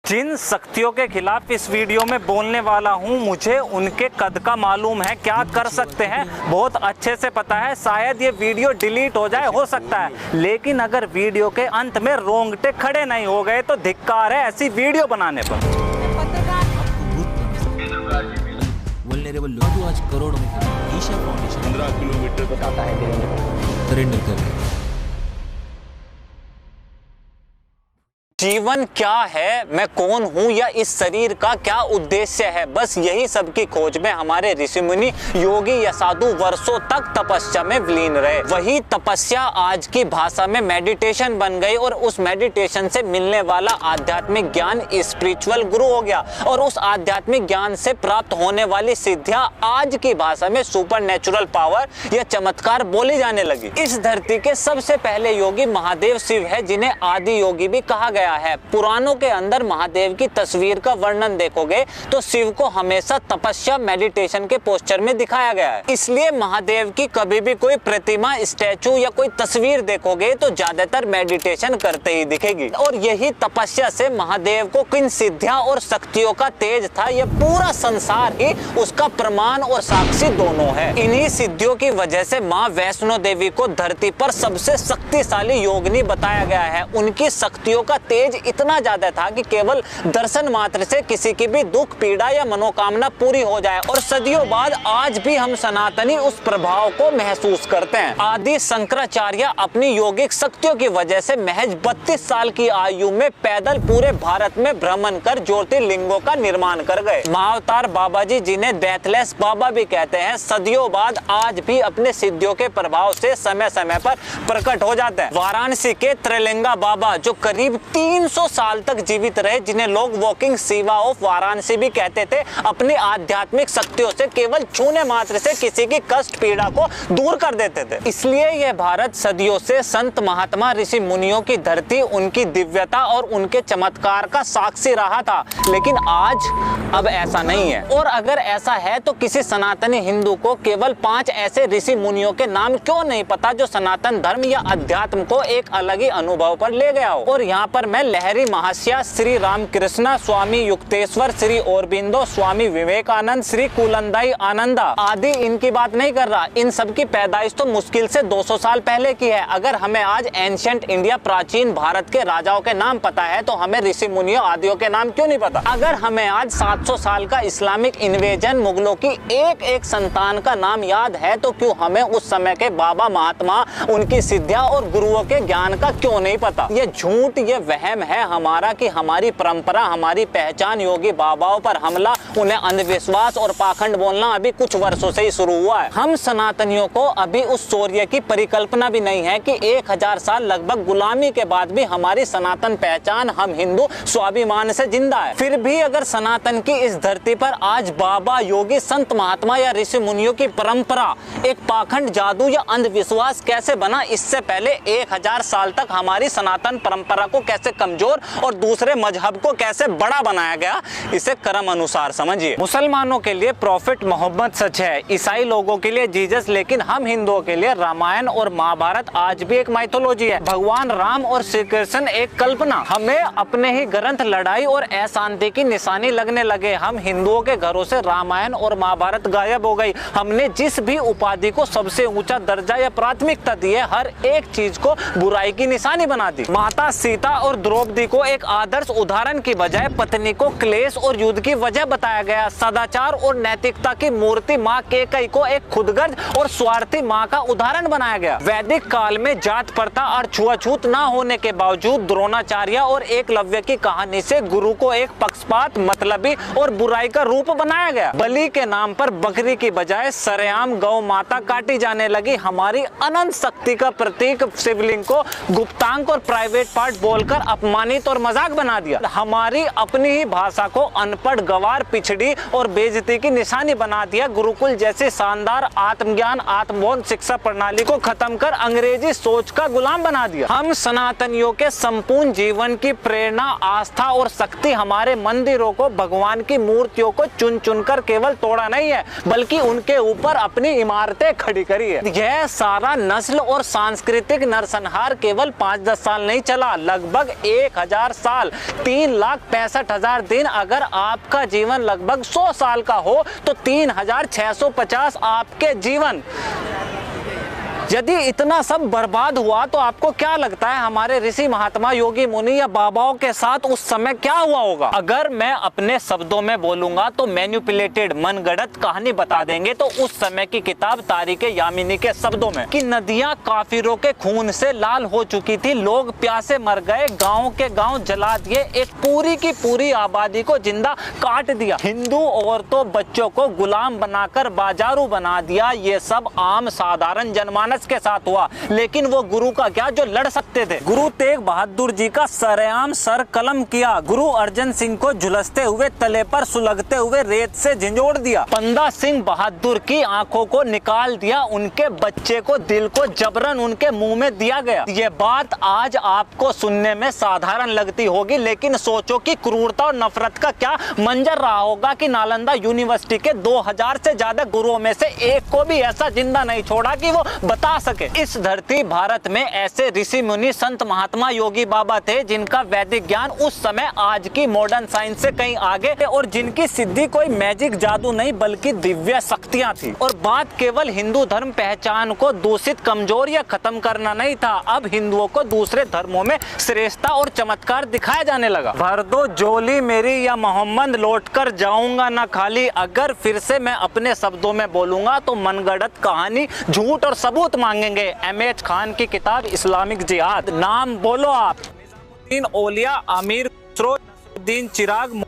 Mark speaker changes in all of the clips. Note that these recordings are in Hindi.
Speaker 1: जिन शक्तियों के खिलाफ इस वीडियो में बोलने वाला हूं, मुझे उनके कद का मालूम है, क्या कर सकते हैं बहुत अच्छे से पता है। शायद ये वीडियो डिलीट हो जाए, हो सकता है, लेकिन अगर वीडियो के अंत में रोंगटे खड़े नहीं हो गए तो धिक्कार है ऐसी वीडियो बनाने पर।
Speaker 2: आज करोड़ों में ईशा फाउंडेशन
Speaker 3: 15 किलोमीटर बताता है
Speaker 2: सरेंडर कर रहे हैं।
Speaker 1: जीवन क्या है, मैं कौन हूं, या इस शरीर का क्या उद्देश्य है, बस यही सब की खोज में हमारे ऋषि मुनि, योगी या साधु वर्षों तक तपस्या में विलीन रहे। वही तपस्या आज की भाषा में मेडिटेशन बन गई और उस मेडिटेशन से मिलने वाला आध्यात्मिक ज्ञान स्पिरिचुअल गुरु हो गया और उस आध्यात्मिक ज्ञान से प्राप्त होने वाली सिद्धियां आज की भाषा में सुपर नेचुरल पावर या चमत्कार बोली जाने लगी। इस धरती के सबसे पहले योगी महादेव शिव है, जिन्हें आदि योगी भी कहा गया है। पुराणों के अंदर महादेव की तस्वीर का वर्णन देखोगे तो शिव को हमेशा तपस्या मेडिटेशन के पोस्चर में दिखाया गया है। इसलिए महादेव की कभी भी कोई प्रतिमा, स्टैचू या कोई तस्वीर देखोगे तो ज्यादातर मेडिटेशन करते ही दिखेगी। और यही तपस्या से महादेव को किन सिद्धियां और शक्तियों का तेज था, यह पूरा संसार ही उसका प्रमाण और साक्षी दोनों है। इन्हीं सिद्धियों की वजह से माँ वैष्णो देवी को धरती पर सबसे शक्तिशाली योगिनी बताया गया है। उनकी शक्तियों का तेज इतना ज्यादा था कि केवल दर्शन मात्र से किसी की भी दुख, पीड़ा या मनोकामना पूरी हो जाए। और सदियों बाद आज भी हम सनातनी उस प्रभाव को महसूस करते हैं। आदि शंकराचार्य अपनी योगिक शक्तियों की वजह से महज 32 साल की आयु में पैदल पूरे भारत में भ्रमण कर ज्योतिर्लिंगों का निर्माण कर गए। महाअवतार बाबा जी, जिन्हें डेथलेस बाबा भी कहते हैं, सदियों बाद आज भी अपने सिद्धियों के प्रभाव से समय समय पर प्रकट हो जाते हैं। वाराणसी के त्रिलिंगा बाबा, जो करीब 300 साल तक जीवित रहे, जिन्हें लोग वॉकिंग शिवा ऑफ वाराणसी भी कहते थे, अपनी आध्यात्मिक शक्तियों से केवल छूने मात्र से किसी की कष्ट पीड़ा को दूर कर देते थे। इसलिए यह भारत सदियों से संत महात्मा ऋषि मुनियों की धरती, उनकी दिव्यता और उनके चमत्कार का साक्षी रहा था। लेकिन आज अब ऐसा नहीं है। और अगर ऐसा है तो किसी सनातनी हिंदू को केवल 5 ऐसे ऋषि मुनियों के नाम क्यों नहीं पता जो सनातन धर्म या अध्यात्म को एक अलग ही अनुभव पर ले गया हो। और यहाँ पर मैं लहरी महाशया, श्री रामकृष्ण, स्वामी युक्तेश्वर, श्री औरबिंदो, स्वामी विवेकानंद, श्री कुलंदाई आनंदा आदि इनकी बात नहीं कर रहा। इन सब की पैदाइश तो मुश्किल से 200 साल पहले की है। अगर हमें आज एंशिएंट इंडिया, प्राचीन भारत के राजाओं के नाम पता है तो हमें ऋषि मुनियों आदियों के नाम क्यों नहीं पता। अगर हमें आज 700 साल का इस्लामिक इन्वेजन, मुगलों की एक एक संतान का नाम याद है तो क्यों हमें उस समय के बाबा महात्मा, उनकी सिद्धियां और गुरुओं के ज्ञान का क्यों नहीं पता। ये झूठ, ये वहम है हमारा कि हमारी परंपरा, हमारी पहचान योगी बाबाओं पर हमला, उन्हें अंधविश्वास और पाखंड बोलना अभी कुछ वर्षों से ही शुरू हुआ है। हम सनातनियों को अभी उस शौर्य की परिकल्पना भी नहीं है कि 1000 साल लगभग गुलामी के बाद भी हमारी सनातन पहचान, हम हिंदू स्वाभिमान से जिंदा है। फिर भी अगर सनातन की इस धरती पर आज बाबा, योगी, संत महात्मा या ऋषि मुनियों की परंपरा एक पाखंड, जादू या अंधविश्वास कैसे बना, इससे पहले 1000 साल तक हमारी सनातन परंपरा को कैसे कमजोर और दूसरे मजहब को कैसे बड़ा बनाया गया, इसे कर्म अनुसार समझिए। मुसलमानों के लिए प्रॉफिट मोहम्मद सच है, ईसाई लोगों के लिए जीसस, लेकिन हम हिंदुओं के लिए रामायण और महाभारत आज भी एक माइथोलॉजी है। भगवान राम और श्री कृष्ण एक कल्पना। हमें अपने ही ग्रंथ लड़ाई और अशांति की निशानी लगने लगे। हम हिंदुओं के घरों से रामायण और महाभारत गायब हो गई। हमने जिस भी उपाधि को सबसे ऊंचा दर्जा या प्राथमिकता दी है, हर एक चीज को बुराई की निशानी बना दी। माता सीता और द्रौपदी को एक आदर्श उदाहरण की बजाय पत्नी को क्लेश और युद्ध की वजह बताया गया। सदाचार और नैतिकता की मूर्ति माँ केकई को एक खुदगर्ज और स्वार्थी माँ का उदाहरण बनाया गया। वैदिक काल में जात प्रथा और छुआछूत न होने के बावजूद द्रोणाचार्य और एकलव्य की कहानी से गुरु को एक पक्षपात, मतलबी और बुराई का रूप बनाया गया। बलि के नाम पर बकरी की बजाय सरेआम गौ माता काटी जाने लगी। हमारी अनंत शक्ति का प्रतीक शिवलिंग को गुप्तांग और प्राइवेट पार्ट बोलकर अपमानित और मजाक बना दिया। हमारी अपनी ही भाषा को अनपढ़, गवार, पिछड़ी और बेइज्जती की निशानी बना दिया। गुरुकुल जैसी शानदार आत्मज्ञान, आत्मबोध शिक्षा प्रणाली को खत्म कर अंग्रेजी सोच का गुलाम बना दिया। हम सनातनियों के संपूर्ण जीवन की प्रेरणा, आस्था और शक्ति हमारे मंदिरों को, भगवान की मूर्तियों को चुन चुन कर केवल तोड़ा नहीं है, बल्कि उनके ऊपर अपनी इमारतें खड़ी करी है। यह सारा नस्ल और सांस्कृतिक नरसंहार केवल 5-10 साल नहीं चला, लगभग 1000 साल, 3,65,000 दिन। अगर आपका जीवन लगभग 100 साल का हो तो 3,650 आपके जीवन। यदि इतना सब बर्बाद हुआ तो आपको क्या लगता है हमारे ऋषि महात्मा योगी मुनि या बाबाओं के साथ उस समय क्या हुआ होगा? अगर मैं अपने शब्दों में बोलूंगा तो मैनिपुलेटेड, मनगढ़ंत कहानी बता देंगे। तो उस समय की किताब तारीखे यामिनी के शब्दों में कि नदियां काफिरों के खून से लाल हो चुकी थी, लोग प्यासे मर गए, गांव के गांव जला दिए, एक पूरी की पूरी आबादी को जिंदा काट दिया, हिंदू औरतों बच्चों को गुलाम बनाकर बाजारू बना दिया। ये सब आम साधारण जनमानस के साथ हुआ। लेकिन वो गुरु का क्या जो लड़ सकते थे? गुरु तेग बहादुर जी का सरेआम सर कलम किया। गुरु अर्जन सिंह को झुलसते हुए तले पर सुलगते हुए रेत से झंझोड़ दिया। बंदा सिंह बहादुर की आंखों को निकाल दिया, उनके बच्चे को दिल को जबरन उनके मुंह में दिया गया। ये बात आज आपको सुनने में साधारण लगती होगी, लेकिन सोचो कि क्रूरता और नफरत का क्या मंजर रहा होगा कि नालंदा यूनिवर्सिटी के 2000 से ज्यादा गुरुओं में से एक को भी ऐसा जिंदा नहीं छोड़ा कि वो बता सके। इस धरती भारत में ऐसे ऋषि मुनि संत महात्मा योगी बाबा थे जिनका वैदिक ज्ञान उस समय आज की मॉडर्न साइंस से कहीं आगे थे और जिनकी सिद्धि कोई मैजिक जादू नहीं बल्कि दिव्य शक्तियां थी। और बात केवल हिंदू धर्म पहचान को दूषित, कमजोर या खत्म करना नहीं था। अब हिंदुओं को दूसरे धर्मों में श्रेष्ठता और चमत्कार दिखाया जाने लगा। भर दो झोली मेरी या मोहम्मद, लौट कर जाऊंगा ना खाली। अगर फिर से मैं अपने शब्दों में बोलूंगा तो मनगढ़ंत कहानी, झूठ और सबूत मांगेंगे। एमएच खान की किताब इस्लामिक जिहाद। नाम बोलो आप, औलिया, आमिर खुसरो, नसरुद्दीन चिराग,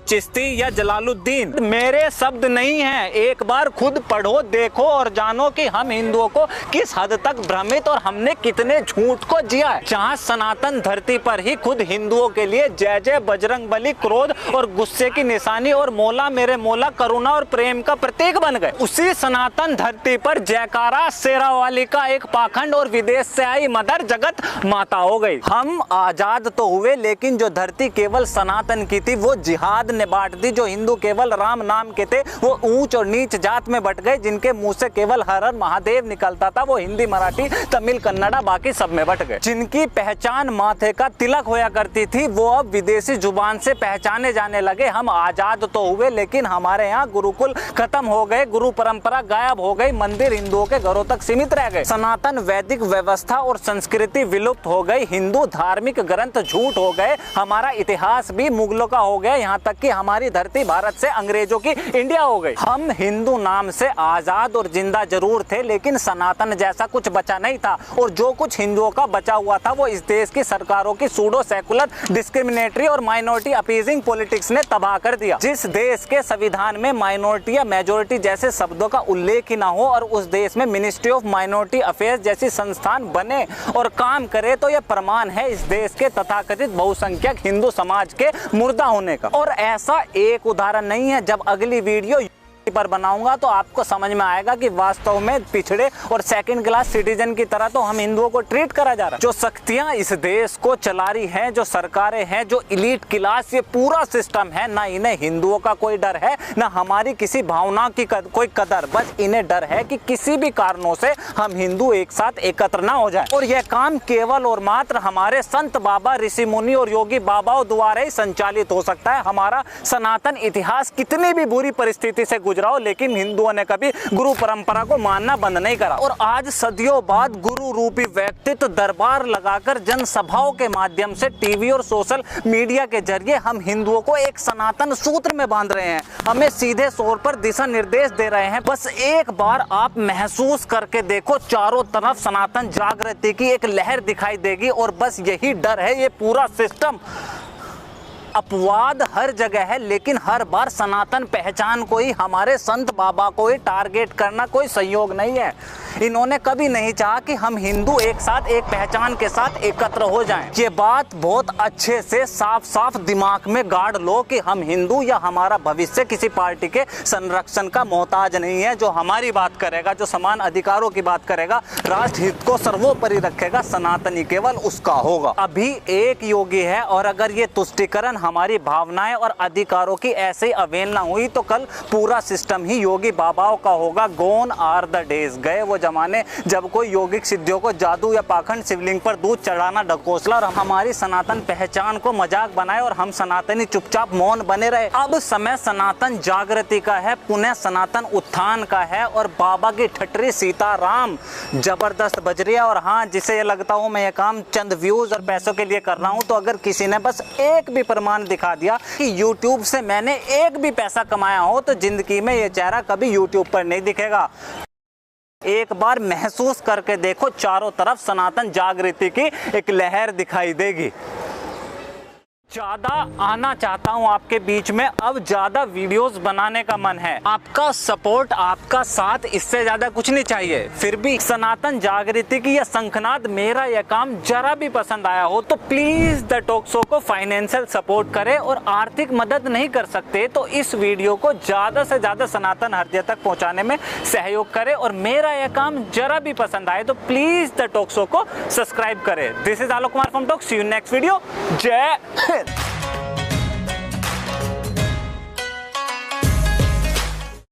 Speaker 1: चिश्ती या जलालुद्दीन। मेरे शब्द नहीं हैं, एक बार खुद पढ़ो, देखो और जानो कि हम हिंदुओं को किस हद तक भ्रमित और हमने कितने झूठ को जिया है। जहां सनातन धरती पर ही खुद हिंदुओं के लिए जय जय बजरंगबली क्रोध और गुस्से की निशानी और मौला मेरे मौला करुणा और प्रेम का प्रतीक बन गए, उसी सनातन धरती पर जयकारा शेरावाली का एक पाखंड और विदेश से आई मदर जगत माता हो गई। हम आजाद तो हुए, लेकिन जो धरती केवल सनातन की थी वो जिहाद ने बांट दी। जो हिंदू केवल राम नाम के थे वो ऊंच और नीच जात में बट गए। जिनके मुंह से केवल हर हर महादेव निकलता था वो हिंदी, मराठी, तमिल, कन्नड़ा बाकी सब में बट गए। जिनकी पहचान माथे का तिलक होया करती थी वो अब विदेशी जुबान से पहचाने जाने लगे। हम आजाद तो हुए, लेकिन हमारे यहाँ गुरुकुल खत्म हो गए, गुरु परंपरा गायब हो गई, मंदिर हिंदुओं के घरों तक सीमित रह गए, सनातन वैदिक व्यवस्था और संस्कृति विलुप्त हो गई, हिंदू धार्मिक ग्रंथ झूठ हो गए, हमारा इतिहास भी मुगलों का हो गया, यहाँ तक कि हमारी धरती भारत से अंग्रेजों की इंडिया हो गई। हम हिंदू नाम से आजाद और जिंदा जरूर थे, लेकिन सनातन जैसा कुछ बचा नहीं था। और जो कुछ हिंदुओं का बचा हुआ था वो इस देश की सरकारों की सूडो सेकुलर, डिस्क्रिमिनेटरी और माइनॉरिटी अपीजिंग पॉलिटिक्स ने तबाह कर दिया। जिस देश के संविधान में माइनॉरिटी या मेजोरिटी जैसे शब्दों का उल्लेख ही ना हो और उस देश में मिनिस्ट्री ऑफ माइनॉरिटी अफेयर्स जैसी संस्थान बने और काम करे, तो यह प्रमाण है इस देश के तथाकथित बहुसंख्यक हिंदू समाज के मुर्दा होने का। और ऐसा एक उदाहरण नहीं है। जब अगली वीडियो पर बनाऊंगा तो आपको समझ में आएगा कि वास्तव में पिछड़े और सेकंड क्लास सिटीजन की तरह तो हम हिंदुओं को ट्रीट करा जा रहा है। जो शक्तियां इस देश को चला रही हैं, जो सरकारें हैं, जो इलीट क्लास, ये पूरा सिस्टम है, ना इन्हें हिंदुओं का कोई डर है, ना हमारी किसी भावना की कोई कदर। बस इन्हें डर है कि किसी भी कारणों से हम हिंदू एक साथ एकत्र ना हो जाए। और यह काम केवल और मात्र हमारे संत बाबा, ऋषि मुनि और योगी बाबाओं द्वारा ही संचालित हो सकता है। हमारा सनातन इतिहास कितनी भी बुरी परिस्थिति से गुजरा हो, लेकिन हिंदुओं ने कभी गुरु परंपरा को मानना बंद नहीं करा। और आज सदियों बाद गुरु रूपी व्यक्तित्व दरबार लगाकर जनसभाओं के माध्यम से टीवी और सोशल मीडिया के जरिए हम हिंदुओं को एक सनातन सूत्र में बांध रहे हैं, हमें सीधे तौर पर दिशा निर्देश दे रहे हैं। बस एक बार आप महसूस करके देखो, चारों तरफ सनातन जागृति की एक लहर दिखाई देगी। और बस यही डर है, ये पूरा सिस्टम, अपवाद हर जगह है, लेकिन हर बार सनातन पहचान को ही, हमारे संत बाबा को ही टारगेट करना कोई संयोग नहीं है। इन्होंने कभी नहीं चाहा कि हम हिंदू एक साथ एक पहचान के साथ एकत्र हो जाएं। ये बात बहुत अच्छे से साफ साफ दिमाग में गाड़ लो कि हम हिंदू या हमारा भविष्य किसी पार्टी के संरक्षण का मोहताज नहीं है। जो हमारी बात करेगा, जो समान अधिकारों की बात करेगा, राष्ट्र हित को सर्वोपरि रखेगा, सनातनी केवल उसका होगा। अभी एक योगी है और अगर ये तुष्टिकरण, हमारी भावनाएं और अधिकारों की ऐसे अवहेलना हुई तो कल पूरा सिस्टम ही योगी बाबाओं का होगा। गोन आर द डेज, गए वो जमाने जब कोई यौगिक सिद्धियों को जादू या पाखंड शिवलिंग पर दूध चढ़ाना ढकोसला और हमारी सनातन पहचान को मजाक बनाए और हम सनातनी चुपचाप मौन बने रहे। अब समय सनातन जागृति का है, पुनः सनातन उत्थान का है और बाबा की ठटरी सीताराम जबरदस्त बज रही है। और हाँ, जिसे ये लगता हो मैं ये काम चंद व्यूज और पैसों के लिए कर रहा हूँ, तो अगर किसी ने बस एक भी प्रमाण दिखा दिया कि YouTube से मैंने एक भी पैसा कमाया हो, तो जिंदगी में ये चेहरा कभी YouTube पर नहीं दिखेगा। एक बार महसूस करके देखो, चारों तरफ सनातन जागृति की एक लहर दिखाई देगी। ज्यादा आना चाहता हूं आपके बीच में, अब ज्यादा वीडियोस बनाने का मन है। आपका सपोर्ट, आपका साथ, इससे ज्यादा कुछ नहीं चाहिए। फिर भी सनातन जागृति की यह शंखनाद, मेरा यह काम जरा भी पसंद आया हो तो प्लीज द टॉक शो को फाइनेंशियल सपोर्ट करें। और आर्थिक मदद नहीं कर सकते तो इस वीडियो को ज्यादा से ज्यादा सनातन हृदय तक पहुंचाने में सहयोग करें। और मेरा यह काम जरा भी पसंद आए तो प्लीज द टॉक शो को सब्सक्राइब करें। This is Alok Kumar from talk. See you next video. Jai Hind.